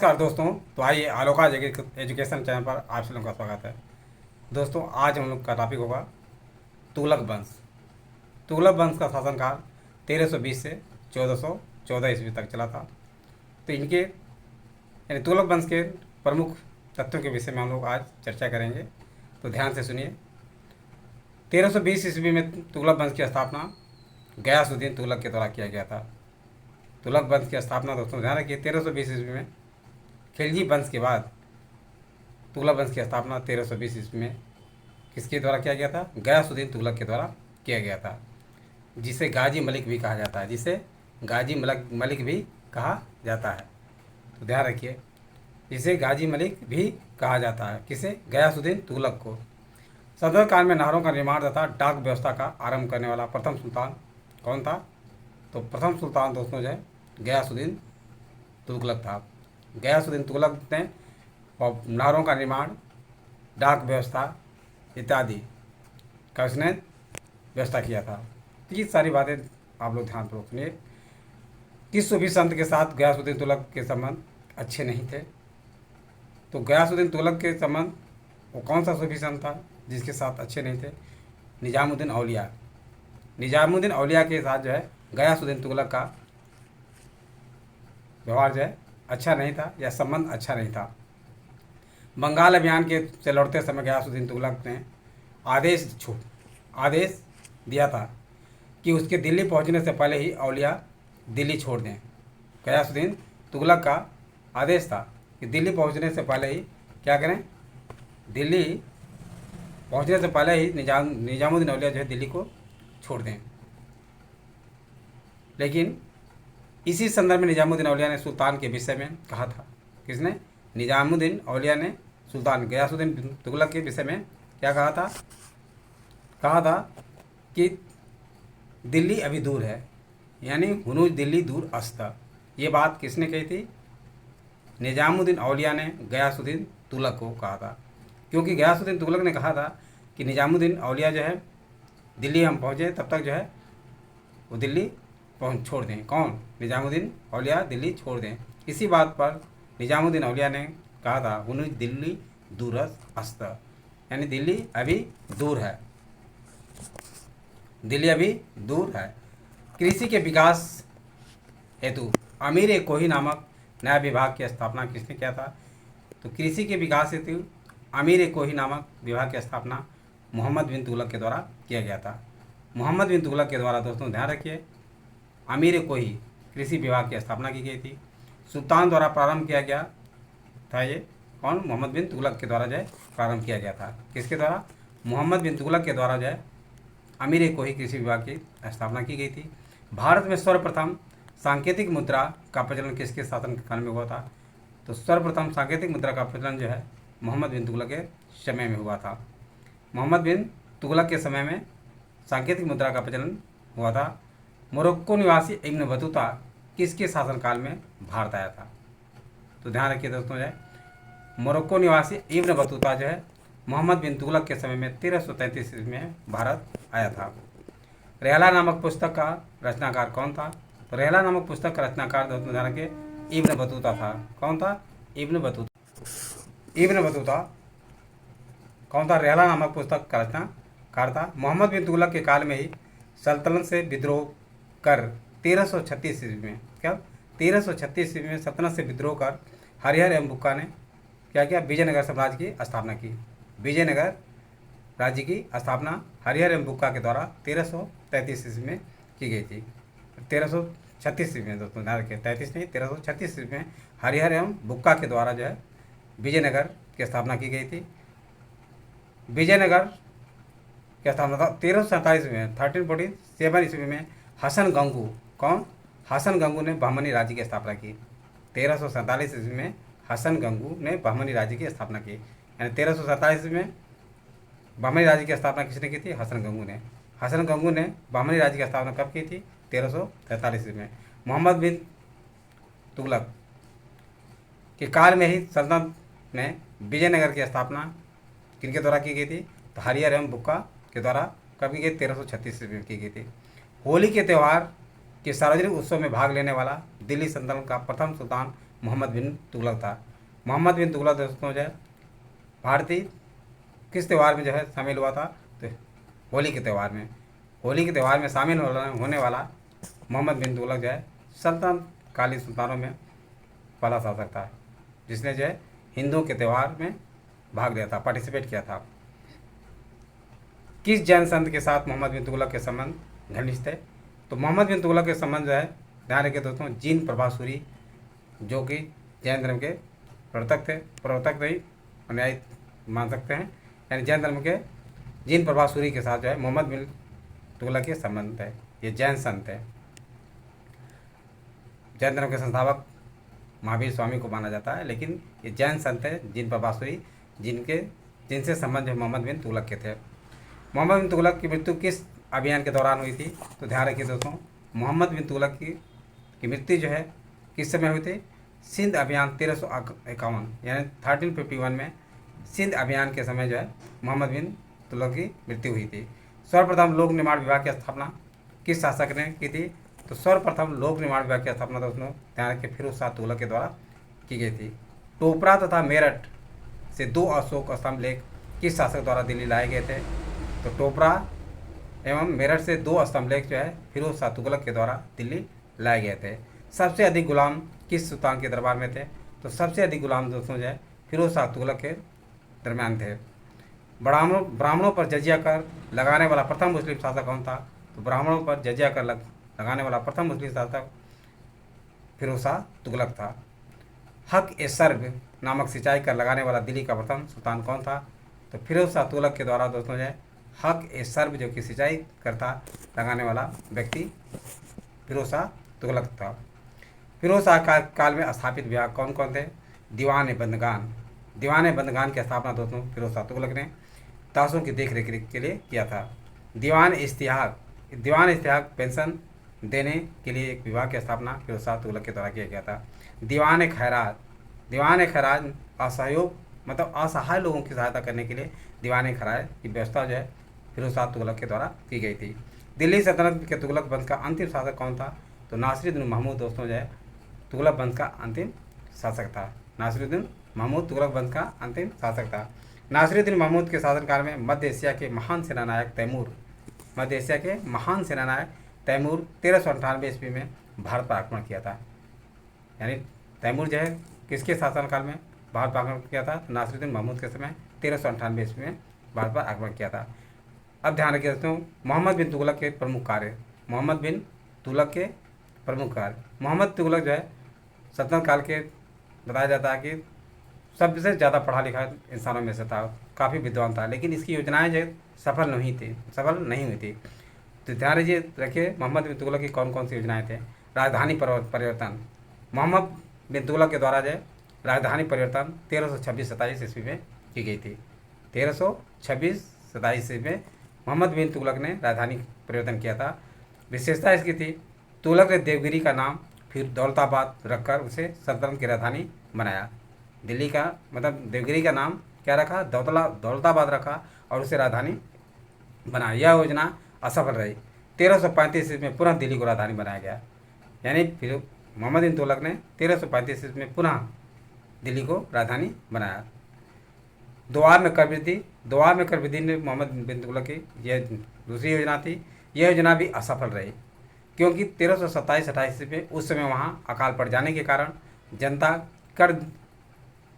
नमस्कार दोस्तों। तो आइए आलोका एजुकेशन चैनल पर आप सभी लोगों का स्वागत है। दोस्तों आज हम लोग का टॉपिक होगा तुगलक वंश। तुगलक वंश का शासनकाल 1320 से 1414 ईस्वी तक चला था। तो इनके यानी तुगलक वंश के प्रमुख तथ्यों के विषय में हम लोग आज चर्चा करेंगे। तो ध्यान से सुनिए। 1320 ईस्वी में तुगलक वंश की स्थापना गयासुद्दीन तुगलक के द्वारा किया गया था। तुगलक वंश की स्थापना दोस्तों ध्यान रखिए 1320 ईस्वी में। खिलजी वंश के बाद तुगलक वंश की स्थापना 1320 ईस्वी में किसके द्वारा किया गया था? गयासुद्दीन तुगलक के द्वारा किया गया था, जिसे गाजी मलिक भी कहा जाता है। जिसे गाजी मलिक भी कहा जाता है। तो ध्यान रखिए, जिसे गाजी मलिक भी कहा जाता है। किसे? गयासुद्दीन तुगलक को। सल्तनत काल में नहरों का निर्माण तथा डाक व्यवस्था का आरंभ करने वाला प्रथम सुल्तान कौन था? तो प्रथम सुल्तान दोस्तों जो है गयासुद्दीन तुगलक था। गयासुद्दीन तुगलक ने नहरों का निर्माण, डाक व्यवस्था इत्यादि का उसने व्यवस्था किया था। तो ये सारी बातें आप लोग ध्यानपूर्वक सुनिए। किस सूफी संत के साथ गयासुद्दीन तुगलक के संबंध अच्छे नहीं थे? तो गयासुद्दीन तुगलक के संबंध वो कौन सा सूफी संत था जिसके साथ अच्छे नहीं थे? निजामुद्दीन औलिया। निजामुद्दीन औलिया के साथ जो है गयासुद्दीन तुगलक का व्यवहार जो है अच्छा नहीं था या संबंध अच्छा नहीं था। बंगाल अभियान के से लौटते समय गयासुद्दीन तुगलक ने आदेश दिया था कि उसके दिल्ली पहुंचने से पहले ही औलिया दिल्ली छोड़ दें। गयासुद्दीन तुगलक का आदेश था कि दिल्ली पहुंचने से पहले ही क्या करें? दिल्ली पहुंचने से पहले ही निजामुद्दीन औलिया जो है दिल्ली को छोड़ दें। लेकिन इसी संदर्भ में निजामुद्दीन औलिया ने सुल्तान के विषय में कहा था। किसने? निजामुद्दीन औलिया ने सुल्तान गयासुद्दीन तुगलक के विषय में क्या कहा था? कहा था कि दिल्ली अभी दूर है, यानी हुनूज दिल्ली दूर अस्त। ये बात किसने कही थी? निजामुद्दीन औलिया ने गयासुद्दीन तुगलक को कहा था। क्योंकि गयासुद्दीन तुगलक ने कहा था कि निजामुद्दीन औलिया जो है दिल्ली हम पहुँचे तब तक जो है वो दिल्ली छोड़ दें। कौन? निजामुद्दीन औलिया दिल्ली छोड़ दें। इसी बात पर निजामुद्दीन औलिया ने कहा था हुनूज दिल्ली दूरस अस्त, यानी दिल्ली अभी दूर है। दिल्ली अभी दूर है। कृषि के विकास हेतु अमीर कोही नामक नया विभाग की स्थापना किसने किया था? तो कृषि के विकास हेतु अमीर कोही नामक विभाग की स्थापना मोहम्मद बिन तुगलक के द्वारा किया गया था। मोहम्मद बिन तुगलक के द्वारा दोस्तों ध्यान रखिए अमीर कोही कृषि विभाग की स्थापना की गई थी। सुल्तान द्वारा प्रारंभ किया गया था। ये कौन? मोहम्मद बिन तुगलक के द्वारा जो है प्रारंभ किया गया था। किसके द्वारा? मोहम्मद बिन तुगलक के द्वारा जो है अमीर कोही कृषि विभाग की स्थापना की गई थी। भारत में सर्वप्रथम सांकेतिक मुद्रा का प्रचलन किसके शासन काल में हुआ था? तो सर्वप्रथम सांकेतिक मुद्रा का प्रचलन जो है मोहम्मद बिन तुगलक के समय में हुआ था। मोहम्मद बिन तुगलक के समय में सांकेतिक मुद्रा का प्रचलन हुआ था। मोरक्को निवासी इब्न बतूता किसके शासनकाल में भारत आया था? तो ध्यान रखिए दोस्तों जो है मोरक्को निवासी इब्न बतूता जो है मोहम्मद बिन तुगलक के समय में 1333 ईस्वी में भारत आया था। रेहला नामक पुस्तक का रचनाकार कौन था? तो रेहला नामक पुस्तक का रचनाकार दोस्तों ध्यान रखिए इब्न बतूता था। कौन था? Ibn Battuta. इब्न बतूता कौन था? रेहला नामक पुस्तक का रचनाकार था। मोहम्मद बिन तुगलक के काल में ही सल्तनत से विद्रोह कर 1336 ईस्वी में 1336 ईस्वी में सल्तनत से विद्रोह कर हरिहर एवं बुक्का ने क्या किया? विजयनगर साम्राज्य की स्थापना की। विजयनगर राज्य की स्थापना हरिहर एवं बुक्का के द्वारा 1333 ईस्वी में की गई थी। 1336 ईस्वी में दोस्तों ध्यान रखिए 33 नहीं 1336 ईस्वी में हरिहर एवं बुक्का के द्वारा जो है विजयनगर की स्थापना की गई थी। विजयनगर की स्थापना था 1347 में 1347 ईस्वी में हसन गंगू। कौन? हसन गंगू ने बहमनी राज्य की स्थापना की। 1347 ईस्वी में हसन गंगू ने बहमनी राज्य की स्थापना की। यानी 1347 ईस्वी में बहमनी राज्य की स्थापना किसने की थी? हसन गंगू ने। हसन गंगू ने बहमनी राज्य की स्थापना कब की थी? 1343 ईस्वी में। मोहम्मद बिन तुगलक के काल में ही सल्तनत में विजयनगर की स्थापना किनके द्वारा की गई थी? तो हरिहर एवं बुक्का के द्वारा कब की गई? 1336 ईस्वी में की गई थी। होली के त्यौहार के सार्वजनिक उत्सव में भाग लेने वाला दिल्ली सल्तनत का प्रथम सुल्तान मोहम्मद बिन तुगलक था। मोहम्मद बिन तुगलक दोस्तों जो है भारतीय किस त्यौहार में जो है शामिल हुआ था, तो होली के त्यौहार में। होली के त्यौहार में शामिल होने वाला मोहम्मद बिन तुगलक जो है सल्तनत काली सुल्तानों में पहला शासक था, जिसने जो है हिंदुओं के त्यौहार में भाग लिया था, पार्टिसिपेट किया था। किस जैन संत के साथ मोहम्मद बिन तुगलक के संबंध घनिष्ठ थे? तो मोहम्मद बिन तुगलक के संबंध जो है ध्यान रखिए दोस्तों, जीन प्रभासूरी जो कि जैन धर्म के प्रवर्तक नहीं अनुयायी मान सकते हैं, यानी जैन धर्म के जीन प्रभासूरी के साथ जो है मोहम्मद बिन तुगलक के संबंध है। ये जैन संत है। जैन धर्म के संस्थापक महावीर स्वामी को माना जाता है, लेकिन ये जैन संत है जीन प्रभासूरी, जिनसे संबंध मोहम्मद बिन तुगलक के थे। मोहम्मद बिन तुगलक की मृत्यु किस अभियान के दौरान हुई थी? तो ध्यान रखिए दोस्तों, मोहम्मद बिन तुगलक की मृत्यु जो है किस समय हुई थी? सिंध अभियान 1351 यानी 1351 में सिंध अभियान के समय जो है मोहम्मद बिन तुगलक की मृत्यु हुई थी। सर्वप्रथम लोक निर्माण विभाग की स्थापना किस शासक ने की थी? तो सर्वप्रथम लोक निर्माण विभाग की स्थापना दोस्तों ध्यान रखिए फिरोज शाह तुगलक के द्वारा की गई थी। टोपरा तथा मेरठ से 2 अशोक स्तंभ लेख किस शासक द्वारा दिल्ली लाए गए थे? तो टोपरा एवं मेरठ से 2 स्तंभ लेख जो है फिरोज शाह तुगलक के द्वारा दिल्ली लाए गए थे। सबसे अधिक गुलाम किस सुल्तान के दरबार में थे? तो सबसे अधिक गुलाम दोस्तों जो है फिरोज शाह तुगलक के दरमियान थे। ब्राह्मणों पर जजिया कर लगाने वाला प्रथम मुस्लिम शासक कौन था? तो ब्राह्मणों पर जजिया कर लगाने वाला प्रथम मुस्लिम शासक फिरोज शाह तुगलक था। हक ए सर्ब नामक सिंचाई कर लगाने वाला दिल्ली का प्रथम सुल्तान कौन था? तो फिरोज शाह तुगलक के द्वारा दोस्तों जो है हक ए सर्ब जो कि सिंचाई करता लगाने वाला व्यक्ति फिरोज शाह तुगलक था। फिरोज शाह काल में स्थापित विभाग कौन कौन थे? दीवान बंदगान की स्थापना दोस्तों फिरोज शाह तुगलक ने ताशों की देख रेख के लिए किया था। दीवान इश्तिहाक पेंशन देने के लिए एक विभाग की स्थापना फिरोज शाह तुगलक के द्वारा किया गया था। दीवान खैरात असहाय लोगों की सहायता करने के लिए दीवान खैरात की व्यवस्था जो है फिरोज शाह तुगलक के द्वारा की गई थी। दिल्ली सल्तनत के तुगलक वंश का अंतिम शासक कौन था? तो नासिरुद्दीन महमूद दोस्तों जो है तुगलक वंश का अंतिम शासक था। नासिरुद्दीन महमूद तुगलक वंश का अंतिम शासक था। नासिरुद्दीन महमूद के शासनकाल में मध्य एशिया के महान सेनानायक तैमूर 1398 ईस्वी में भारत पर आक्रमण किया था। यानी तैमूर जो है किसके शासनकाल में भारत पर आक्रमण किया था? नासिरुद्दीन महमूद के समय 1398 ईस्वी में भारत पर आक्रमण किया था। अब ध्यान रखिए दोस्तों, मोहम्मद बिन तुगलक के प्रमुख कार्य। मोहम्मद तुगलक जो है सल्तनत काल के बताया जाता है कि सबसे ज़्यादा पढ़ा लिखा इंसानों में से था, काफ़ी विद्वान था, लेकिन इसकी योजनाएं जो सफल नहीं हुई थी। तो ध्यान रखिए मोहम्मद बिन तुगलक की कौन कौन सी योजनाएं थे? राजधानी परिवर्तन, मोहम्मद बिन तुगलक के द्वारा जो राजधानी परिवर्तन 1326-27 ईस्वी में की गई थी। 1326-27 ईस्वी में मोहम्मद बिन तुगलक ने राजधानी परिवर्तन किया था। विशेषता इसकी थी, तुगलक ने देवगिरी का नाम फिर दौलताबाद रखकर उसे सल्तनत की राजधानी बनाया। दिल्ली का मतलब देवगिरी का नाम क्या रखा? दौलताबाद रखा और उसे राजधानी बनाया। यह योजना असफल रही। 1335 ईस्वी में पुनः दिल्ली को राजधानी बनाया गया। यानी फिर मोहम्मद बिन तुगलक ने 1335 ईस्वी में पुनः दिल्ली को राजधानी बनाया। दोआब में कर वृद्धि ने मोहम्मद बिन तुगलक की यह दूसरी योजना थी। यह योजना भी असफल रही, क्योंकि 1327-28 ईस्वी में उस समय वहाँ अकाल पड़ जाने के कारण जनता कर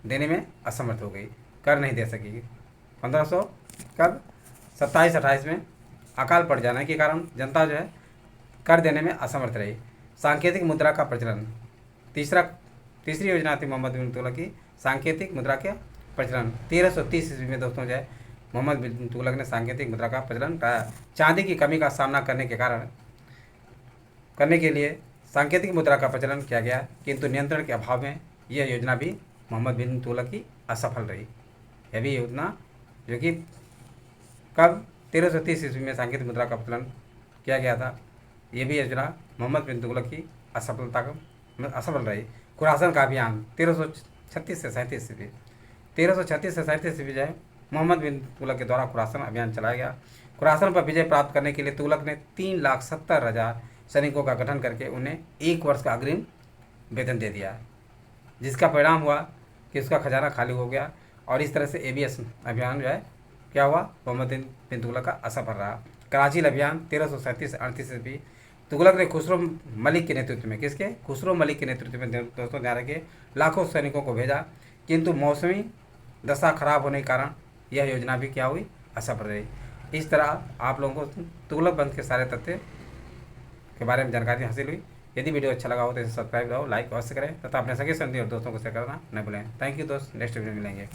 देने में असमर्थ हो गई, कर नहीं दे सकी। 1527-28 में अकाल पड़ जाने के कारण जनता जो है कर देने में असमर्थ रही। सांकेतिक मुद्रा का प्रचलन तीसरी योजना थी मोहम्मद बिन तुगलक की, सांकेतिक मुद्रा के प्रचलन। 1330 ईस्वी में दोस्तों जो है मोहम्मद बिन तुगलक ने सांकेतिक मुद्रा का प्रचलन कराया। चांदी की कमी का सामना करने के लिए सांकेतिक मुद्रा का प्रचलन किया गया, किंतु नियंत्रण के अभाव में यह योजना भी मोहम्मद बिन तुगलक की असफल रही। यह भी योजना जो कि कब 1330 ईस्वी में सांकेतिक मुद्रा का प्रचलन किया गया था, ये भी योजना मोहम्मद बिन तुगलक की असफल रही। खुरासान का अभियान 1336 से 37 ईस्वी 1336 से 37 ईस्वी जो है मोहम्मद बिन तुगलक के द्वारा खुरासान अभियान चलाया गया। खुरासान पर विजय प्राप्त करने के लिए तुगलक ने 3,70,000 सैनिकों का गठन करके उन्हें 1 वर्ष का अग्रिम वेतन दे दिया। जिसका परिणाम हुआ कि उसका खजाना खाली हो गया। और इस तरह से ABS अभियान जो है क्या हुआ, मोहम्मद बिन तुगलक का असफल रहा। कराची अभियान 1337-38 ईस्वी, तुगलक ने खुसरो मलिक के नेतृत्व में, किसके, खुसरो मलिक के नेतृत्व में, दोस्तों ध्यान रखिए, लाखों सैनिकों को भेजा, किंतु मौसमी दशा खराब होने के कारण यह योजना भी क्या हुई, असफल रही। इस तरह आप लोगों को तुगलक वंश के सारे तथ्य के बारे में जानकारी हासिल हुई। यदि वीडियो अच्छा लगा हो तो इसे सब्सक्राइब करो, लाइक अवश्य करें तथा अपने सगे संगी और दोस्तों को शेयर करना न भूलें। थैंक यू दोस्त, नेक्स्ट वीडियो मिलेंगे।